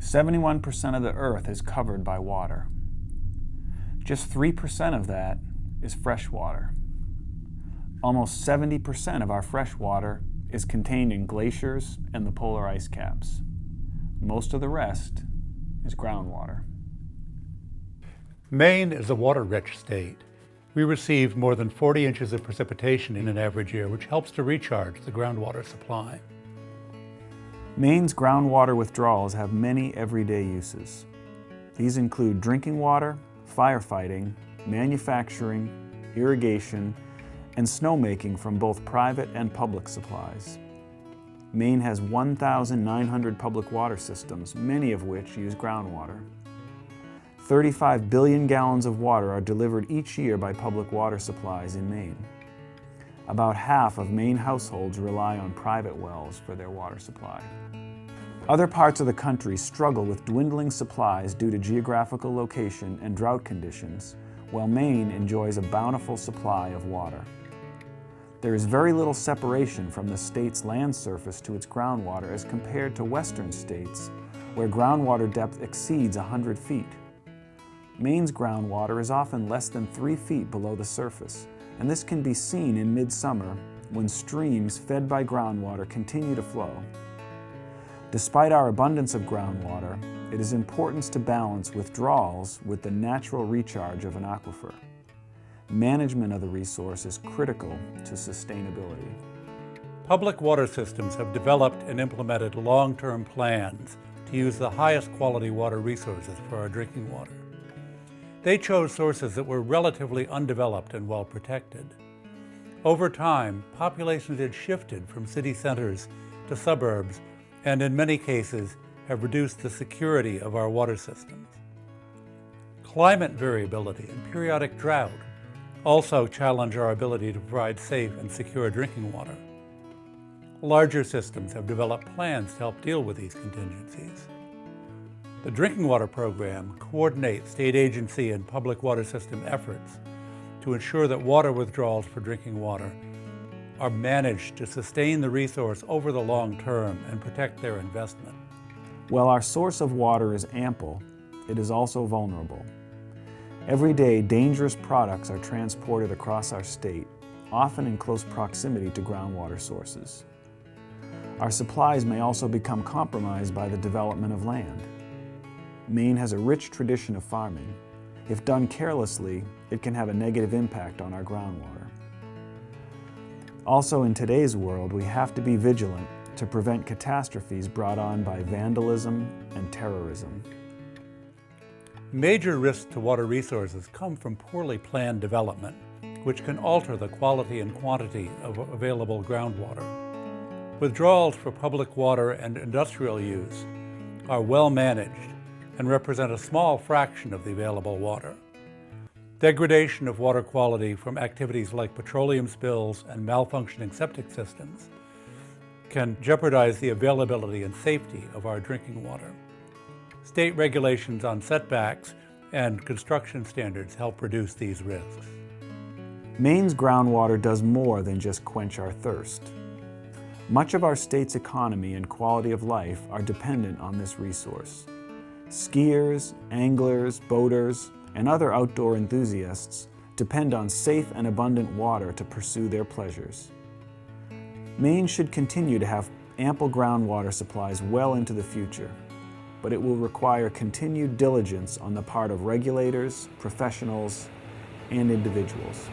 71% of the earth is covered by water. Just 3% of that is fresh water. Almost 70% of our fresh water is contained in glaciers and the polar ice caps. Most of the rest is groundwater. Maine is a water-rich state. We receive more than 40 inches of precipitation in an average year, which helps to recharge the groundwater supply. Maine's groundwater withdrawals have many everyday uses. These include drinking water, firefighting, manufacturing, irrigation, and snowmaking from both private and public supplies. Maine has 1,900 public water systems, many of which use groundwater. 35 billion gallons of water are delivered each year by public water supplies in Maine. About half of Maine households rely on private wells for their water supply. Other parts of the country struggle with dwindling supplies due to geographical location and drought conditions, while Maine enjoys a bountiful supply of water. There is very little separation from the state's land surface to its groundwater as compared to western states, where groundwater depth exceeds 100 feet. Maine's groundwater is often less than 3 feet below the surface, and this can be seen in midsummer when streams fed by groundwater continue to flow. Despite our abundance of groundwater, it is important to balance withdrawals with the natural recharge of an aquifer. Management of the resource is critical to sustainability. Public water systems have developed and implemented long-term plans to use the highest quality water resources for our drinking water. They chose sources that were relatively undeveloped and well protected. Over time, populations had shifted from city centers to suburbs and in many cases have reduced the security of our water systems. Climate variability and periodic drought also challenge our ability to provide safe and secure drinking water. Larger systems have developed plans to help deal with these contingencies. The Drinking Water Program coordinates state agency and public water system efforts to ensure that water withdrawals for drinking water are managed to sustain the resource over the long term and protect their investment. While our source of water is ample, it is also vulnerable. Every day, dangerous products are transported across our state, often in close proximity to groundwater sources. Our supplies may also become compromised by the development of land. Maine has a rich tradition of farming. If done carelessly, it can have a negative impact on our groundwater. Also, in today's world, we have to be vigilant to prevent catastrophes brought on by vandalism and terrorism. Major risks to water resources come from poorly planned development, which can alter the quality and quantity of available groundwater. Withdrawals for public water and industrial use are well managed and represent a small fraction of the available water. Degradation of water quality from activities like petroleum spills and malfunctioning septic systems can jeopardize the availability and safety of our drinking water. State regulations on setbacks and construction standards help reduce these risks. Maine's groundwater does more than just quench our thirst. Much of our state's economy and quality of life are dependent on this resource. Skiers, anglers, boaters, and other outdoor enthusiasts depend on safe and abundant water to pursue their pleasures. Maine should continue to have ample groundwater supplies well into the future, but it will require continued diligence on the part of regulators, professionals, and individuals.